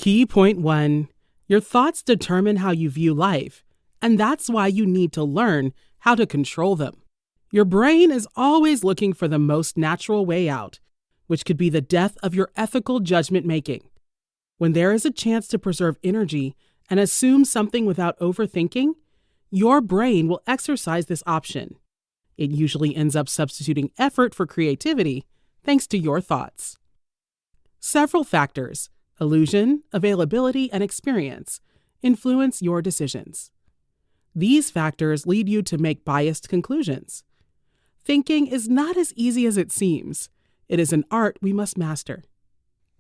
Key point 1. Your thoughts determine how you view life, and that's why you need to learn how to control them. Your brain is always looking for the most natural way out, which could be the death of your ethical judgment making. When there is a chance to preserve energy and assume something without overthinking, your brain will exercise this option. It usually ends up substituting effort for creativity, thanks to your thoughts. Several factors, illusion, availability, and experience, influence your decisions. These factors lead you to make biased conclusions. Thinking is not as easy as it seems. It is an art we must master.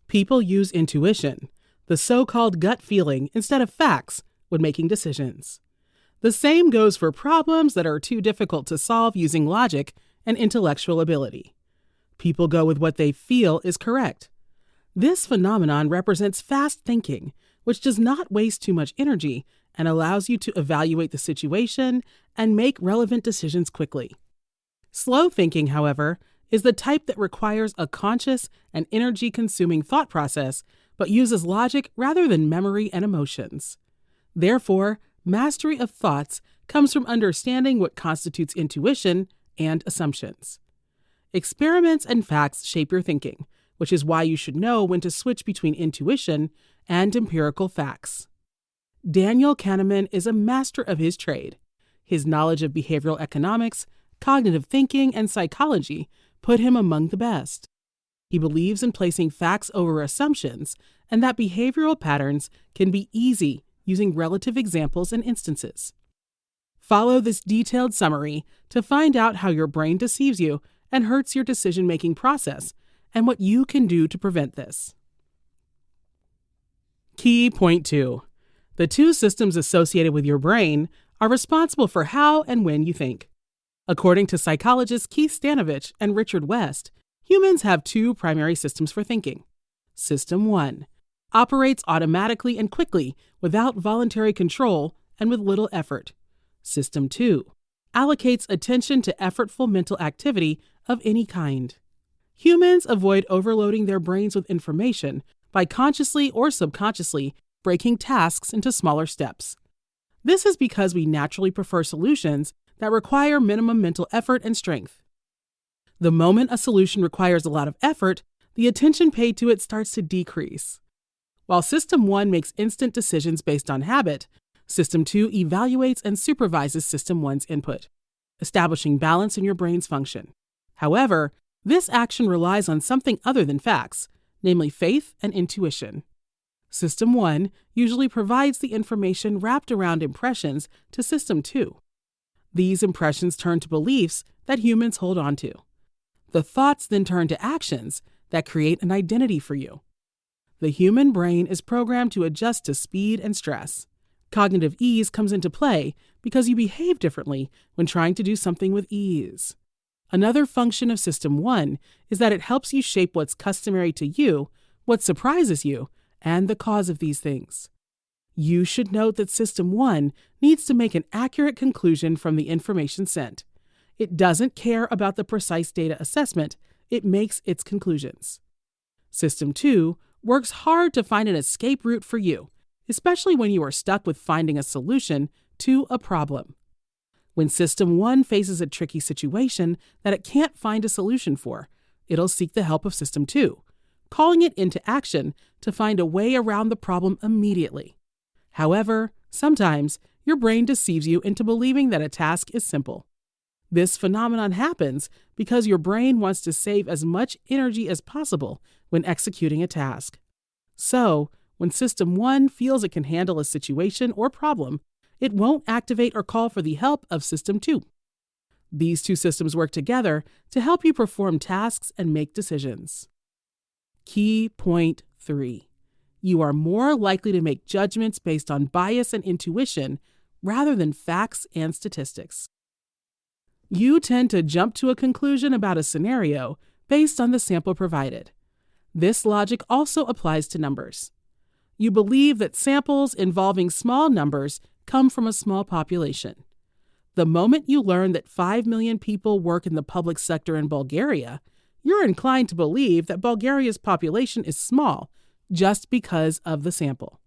People use intuition, the so-called gut feeling, instead of facts when making decisions. The same goes for problems that are too difficult to solve using logic and intellectual ability. People go with what they feel is correct. This phenomenon represents fast thinking, which does not waste too much energy and allows you to evaluate the situation and make relevant decisions quickly. Slow thinking, however, is the type that requires a conscious and energy-consuming thought process, but uses logic rather than memory and emotions. Therefore, mastery of thoughts comes from understanding what constitutes intuition and assumptions. Experiments and facts shape your thinking, which is why you should know when to switch between intuition and empirical facts. Daniel Kahneman is a master of his trade. His knowledge of behavioral economics, cognitive thinking, and psychology put him among the best. He believes in placing facts over assumptions and that behavioral patterns can be easy using relative examples and instances. Follow this detailed summary to find out how your brain deceives you and hurts your decision-making process and what you can do to prevent this. Key point 2. The two systems associated with your brain are responsible for how and when you think. According to psychologists Keith Stanovich and Richard West, humans have two primary systems for thinking. System 1 operates automatically and quickly without voluntary control and with little effort. System 2 allocates attention to effortful mental activity of any kind. Humans avoid overloading their brains with information by consciously or subconsciously breaking tasks into smaller steps. This is because we naturally prefer solutions that require minimum mental effort and strength. The moment a solution requires a lot of effort, the attention paid to it starts to decrease. While System 1 makes instant decisions based on habit, System 2 evaluates and supervises System 1's input, establishing balance in your brain's function. However, this action relies on something other than facts, namely faith and intuition. System 1 usually provides the information wrapped around impressions to System 2. These impressions turn to beliefs that humans hold on to. The thoughts then turn to actions that create an identity for you. The human brain is programmed to adjust to speed and stress. Cognitive ease comes into play because you behave differently when trying to do something with ease. Another function of System 1 is that it helps you shape what's customary to you, what surprises you, and the cause of these things. You should note that System 1 needs to make an accurate conclusion from the information sent. It doesn't care about the precise data assessment, it makes its conclusions. System 2 works hard to find an escape route for you, especially when you are stuck with finding a solution to a problem. When System 1 faces a tricky situation that it can't find a solution for, it'll seek the help of System 2, calling it into action to find a way around the problem immediately. However, sometimes your brain deceives you into believing that a task is simple. This phenomenon happens because your brain wants to save as much energy as possible when executing a task. So, when System 1 feels it can handle a situation or problem, it won't activate or call for the help of System 2. These two systems work together to help you perform tasks and make decisions. Key point 3. You are more likely to make judgments based on bias and intuition rather than facts and statistics. You tend to jump to a conclusion about a scenario based on the sample provided. This logic also applies to numbers. You believe that samples involving small numbers come from a small population. The moment you learn that 5 million people work in the public sector in Bulgaria, you're inclined to believe that Bulgaria's population is small just because of the sample.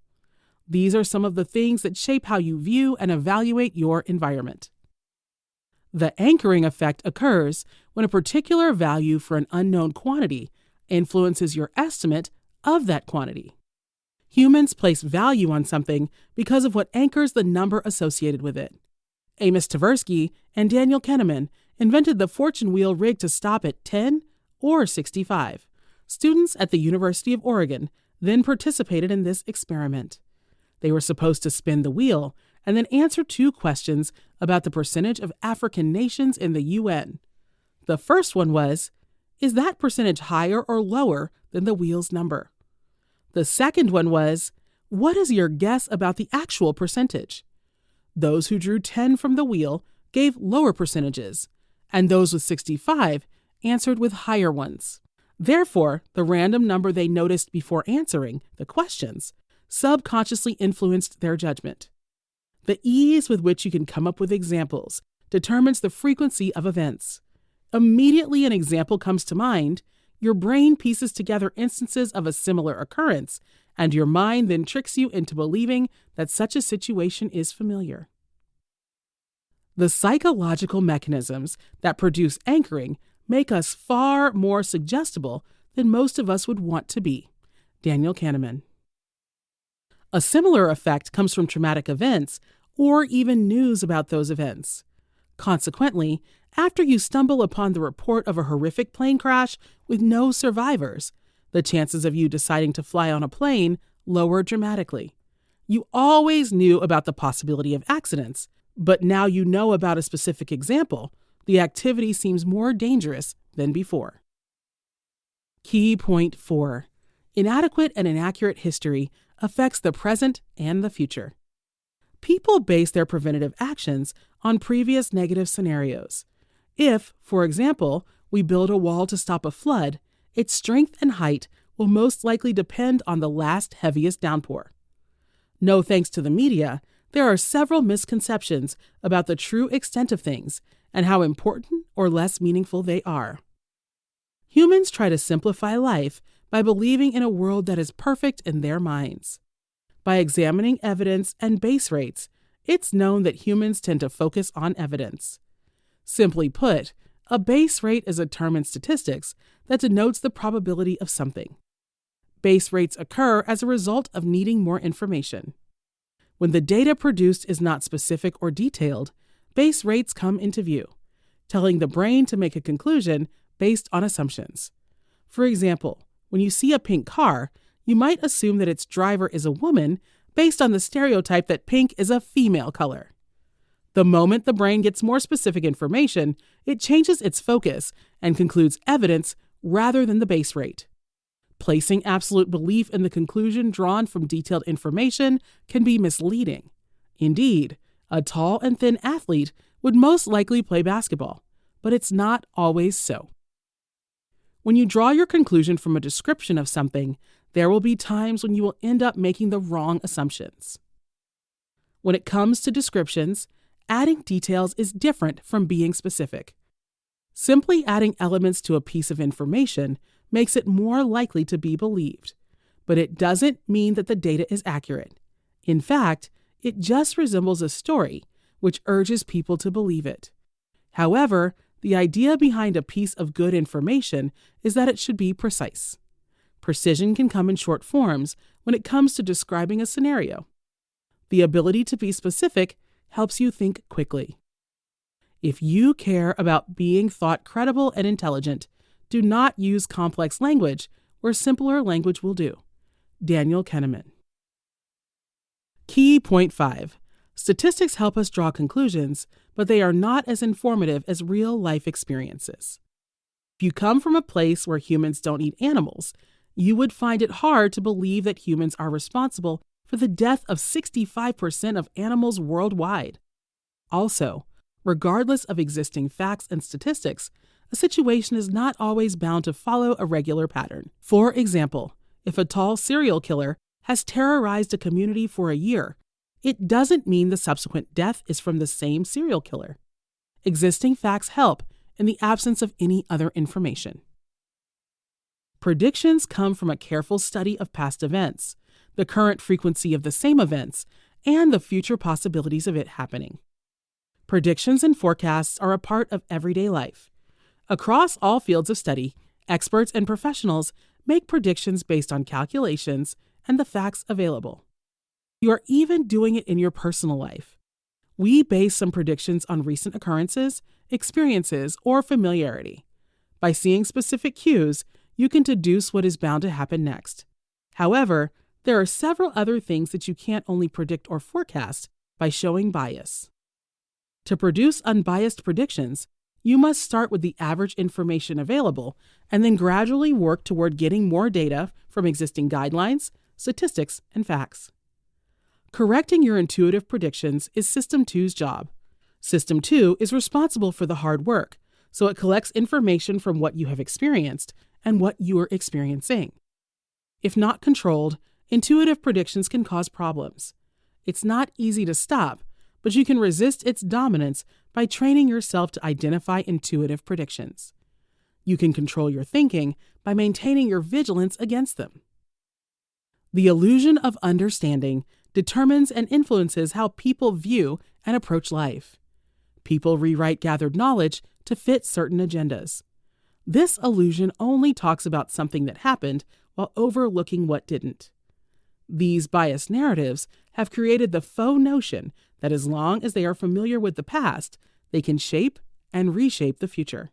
These are some of the things that shape how you view and evaluate your environment. The anchoring effect occurs when a particular value for an unknown quantity influences your estimate of that quantity. Humans place value on something because of what anchors the number associated with it. Amos Tversky and Daniel Kahneman invented the fortune wheel rig to stop at 10 or 65. Students at the University of Oregon then participated in this experiment. They were supposed to spin the wheel and then answer 2 questions about the percentage of African nations in the UN. The first one was, is that percentage higher or lower than the wheel's number? The second one was, what is your guess about the actual percentage? Those who drew 10 from the wheel gave lower percentages, and those with 65 answered with higher ones. Therefore, the random number they noticed before answering the questions subconsciously influenced their judgment. The ease with which you can come up with examples determines the frequency of events. Immediately an example comes to mind, your brain pieces together instances of a similar occurrence, and your mind then tricks you into believing that such a situation is familiar. The psychological mechanisms that produce anchoring make us far more suggestible than most of us would want to be. Daniel Kahneman. A similar effect comes from traumatic events or even news about those events. Consequently, after you stumble upon the report of a horrific plane crash with no survivors, the chances of you deciding to fly on a plane lower dramatically. You always knew about the possibility of accidents, but now you know about a specific example, the activity seems more dangerous than before. Key point 4. Inadequate and inaccurate history affects the present and the future. People base their preventative actions on previous negative scenarios. If, for example, we build a wall to stop a flood, its strength and height will most likely depend on the last heaviest downpour. No thanks to the media, there are several misconceptions about the true extent of things and how important or less meaningful they are. Humans try to simplify life by believing in a world that is perfect in their minds. By examining evidence and base rates, it's known that humans tend to focus on evidence. Simply put, a base rate is a term in statistics that denotes the probability of something. Base rates occur as a result of needing more information. When the data produced is not specific or detailed, base rates come into view, telling the brain to make a conclusion based on assumptions. For example, when you see a pink car, you might assume that its driver is a woman based on the stereotype that pink is a female color. The moment the brain gets more specific information, it changes its focus and concludes evidence rather than the base rate. Placing absolute belief in the conclusion drawn from detailed information can be misleading. Indeed, a tall and thin athlete would most likely play basketball, but it's not always so. When you draw your conclusion from a description of something, there will be times when you will end up making the wrong assumptions. When it comes to descriptions, adding details is different from being specific. Simply adding elements to a piece of information makes it more likely to be believed, but it doesn't mean that the data is accurate. In fact, it just resembles a story, which urges people to believe it. However, the idea behind a piece of good information is that it should be precise. Precision can come in short forms when it comes to describing a scenario. The ability to be specific helps you think quickly. If you care about being thought credible and intelligent, do not use complex language where simpler language will do. Daniel Kahneman. Key point 5. Statistics help us draw conclusions, but they are not as informative as real-life experiences. If you come from a place where humans don't eat animals, you would find it hard to believe that humans are responsible for the death of 65% of animals worldwide. Also, regardless of existing facts and statistics, a situation is not always bound to follow a regular pattern. For example, if a tall serial killer has terrorized a community for a year, it doesn't mean the subsequent death is from the same serial killer. Existing facts help in the absence of any other information. Predictions come from a careful study of past events, the current frequency of the same events, and the future possibilities of it happening. Predictions and forecasts are a part of everyday life. Across all fields of study, experts and professionals make predictions based on calculations and the facts available. You are even doing it in your personal life. We base some predictions on recent occurrences, experiences, or familiarity. By seeing specific cues, you can deduce what is bound to happen next. However, there are several other things that you can't only predict or forecast by showing bias. To produce unbiased predictions, you must start with the average information available and then gradually work toward getting more data from existing guidelines, statistics, and facts. Correcting your intuitive predictions is System 2's job. System 2 is responsible for the hard work, so it collects information from what you have experienced and what you are experiencing. If not controlled, intuitive predictions can cause problems. It's not easy to stop, but you can resist its dominance by training yourself to identify intuitive predictions. You can control your thinking by maintaining your vigilance against them. The illusion of understanding determines and influences how people view and approach life. People rewrite gathered knowledge to fit certain agendas. This illusion only talks about something that happened while overlooking what didn't. These biased narratives have created the faux notion that as long as they are familiar with the past, they can shape and reshape the future.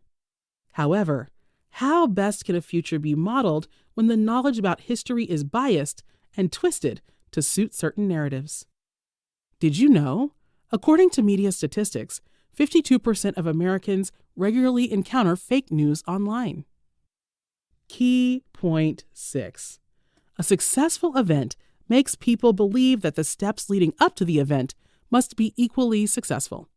However, how best can a future be modeled when the knowledge about history is biased and twisted to suit certain narratives? Did you know? According to media statistics, 52% of Americans regularly encounter fake news online. Key point 6. A successful event makes people believe that the steps leading up to the event must be equally successful.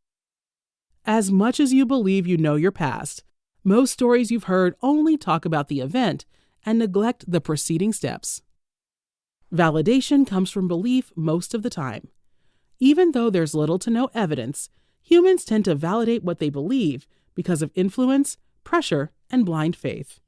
As much as you believe you know your past, most stories you've heard only talk about the event and neglect the preceding steps. Validation comes from belief most of the time. Even though there's little to no evidence, humans tend to validate what they believe because of influence, pressure, and blind faith.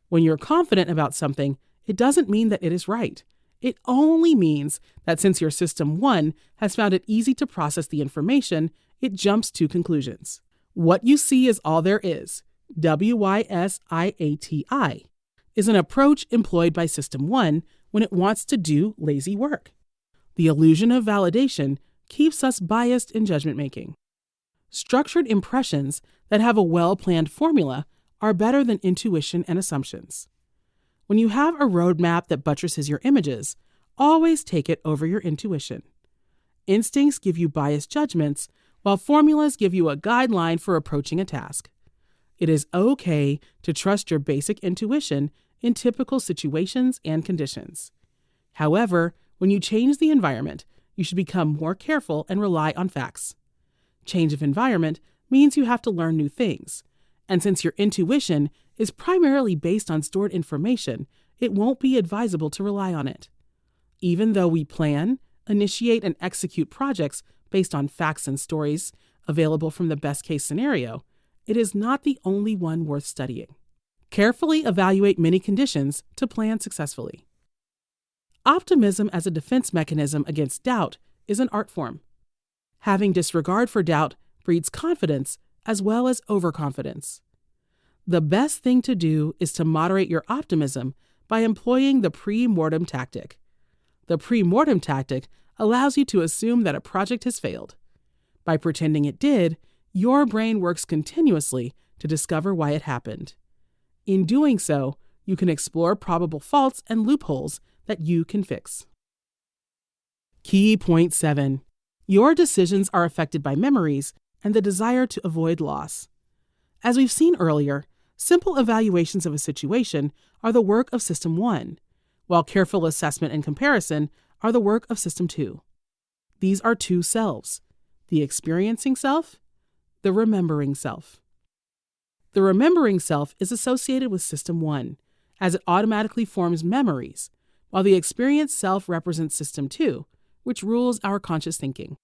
When you're confident about something, it doesn't mean that it is right. It only means that since your System 1 has found it easy to process the information, it jumps to conclusions. What you see is all there is, WYSIATI, is an approach employed by System 1 when it wants to do lazy work. The illusion of validation keeps us biased in judgment making. Structured impressions that have a well-planned formula are better than intuition and assumptions. When you have a roadmap that buttresses your images, always take it over your intuition. Instincts give you biased judgments, while formulas give you a guideline for approaching a task. It is okay to trust your basic intuition in typical situations and conditions. However, when you change the environment, you should become more careful and rely on facts. Change of environment means you have to learn new things, and since your intuition is primarily based on stored information, it won't be advisable to rely on it. Even though we plan, initiate, and execute projects based on facts and stories available from the best-case scenario, it is not the only one worth studying. Carefully evaluate many conditions to plan successfully. Optimism as a defense mechanism against doubt is an art form. Having disregard for doubt breeds confidence as well as overconfidence. The best thing to do is to moderate your optimism by employing the pre-mortem tactic. The pre-mortem tactic allows you to assume that a project has failed. By pretending it did, your brain works continuously to discover why it happened. In doing so, you can explore probable faults and loopholes that you can fix. Key point 7. Your decisions are affected by memories and the desire to avoid loss. As we've seen earlier, simple evaluations of a situation are the work of System 1, while careful assessment and comparison are the work of System 2. These are two selves, the experiencing self, the remembering self. The remembering self is associated with System 1, as it automatically forms memories, while the experienced self represents System 2, which rules our conscious thinking.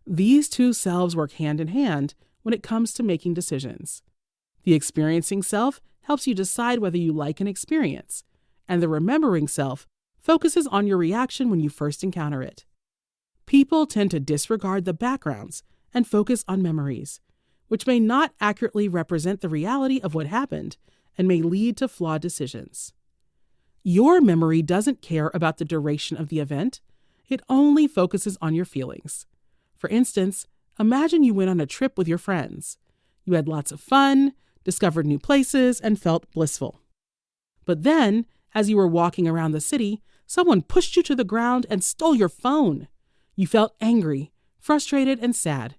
These two selves work hand in hand when it comes to making decisions. The experiencing self helps you decide whether you like an experience, and the remembering self focuses on your reaction when you first encounter it. People tend to disregard the backgrounds and focus on memories, which may not accurately represent the reality of what happened and may lead to flawed decisions. Your memory doesn't care about the duration of the event. It only focuses on your feelings. For instance, imagine you went on a trip with your friends. You had lots of fun, discovered new places, and felt blissful. But then, as you were walking around the city, someone pushed you to the ground and stole your phone. You felt angry, frustrated, and sad.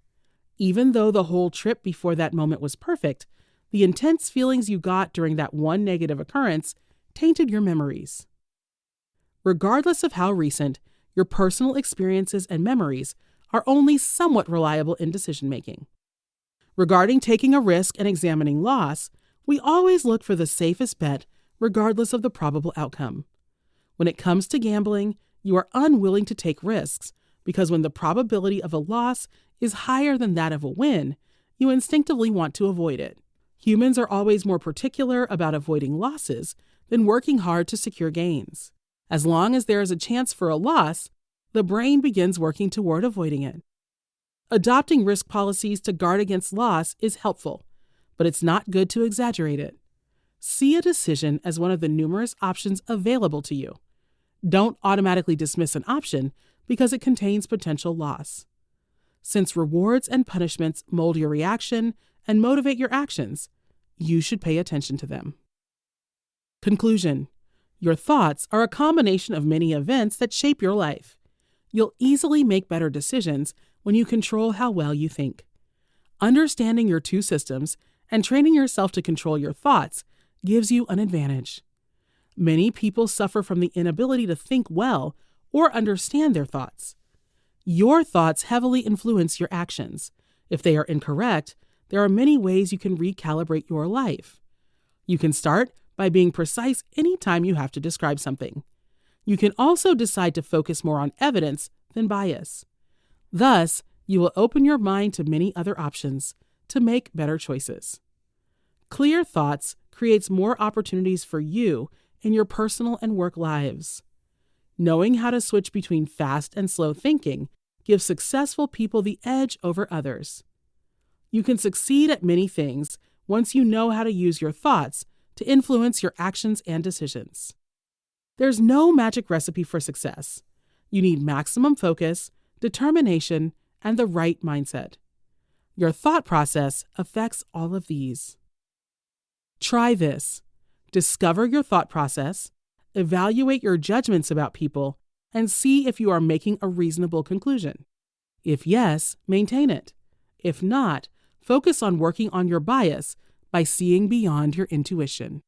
Even though the whole trip before that moment was perfect, the intense feelings you got during that one negative occurrence tainted your memories. Regardless of how recent, your personal experiences and memories are only somewhat reliable in decision-making. Regarding taking a risk and examining loss, we always look for the safest bet regardless of the probable outcome. When it comes to gambling, you are unwilling to take risks because when the probability of a loss is higher than that of a win, you instinctively want to avoid it. Humans are always more particular about avoiding losses than working hard to secure gains. As long as there is a chance for a loss, the brain begins working toward avoiding it. Adopting risk policies to guard against loss is helpful, but it's not good to exaggerate it. See a decision as one of the numerous options available to you. Don't automatically dismiss an option because it contains potential loss. Since rewards and punishments mold your reaction and motivate your actions, you should pay attention to them. Conclusion: your thoughts are a combination of many events that shape your life. You'll easily make better decisions when you control how well you think. Understanding your two systems and training yourself to control your thoughts gives you an advantage. Many people suffer from the inability to think well or understand their thoughts. Your thoughts heavily influence your actions. If they are incorrect, there are many ways you can recalibrate your life. You can start by being precise anytime you have to describe something. You can also decide to focus more on evidence than bias. Thus, you will open your mind to many other options to make better choices. Clear thoughts creates more opportunities for you in your personal and work lives. Knowing how to switch between fast and slow thinking gives successful people the edge over others. You can succeed at many things once you know how to use your thoughts to influence your actions and decisions. There's no magic recipe for success. You need maximum focus, determination, and the right mindset. Your thought process affects all of these. Try this. Discover your thought process, evaluate your judgments about people, and see if you are making a reasonable conclusion. If yes, maintain it. If not, focus on working on your bias by seeing beyond your intuition.